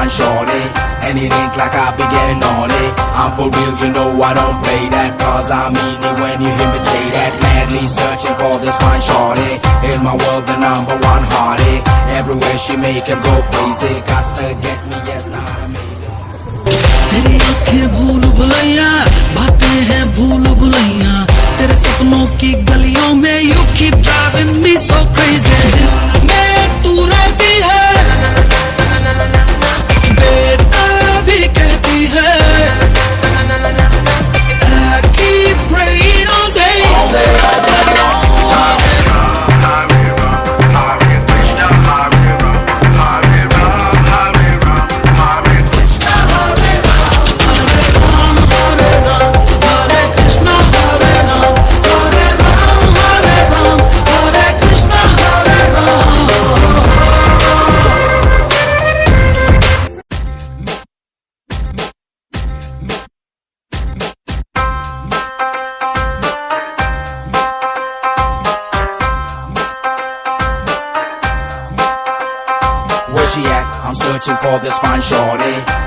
fine shorty, and it ain't like I be getting naughty. I'm for real, you know I don't play that, cause I mean it when you hear me say that. Madly searching for this fine shorty, in my world the number one hottie. Everywhere she make him go crazy, got to get me, yes, not a maybe. तेरी आँखें भूल भुलैया, बातें हैं भूल भुलैया, तेरे सपनों की गलियों में you keep driving me so crazy. मैं तू रहती है, बेटा भी कहती है, I keep praying all day, all day, all day long. Where she at? I'm searching for this fine shorty.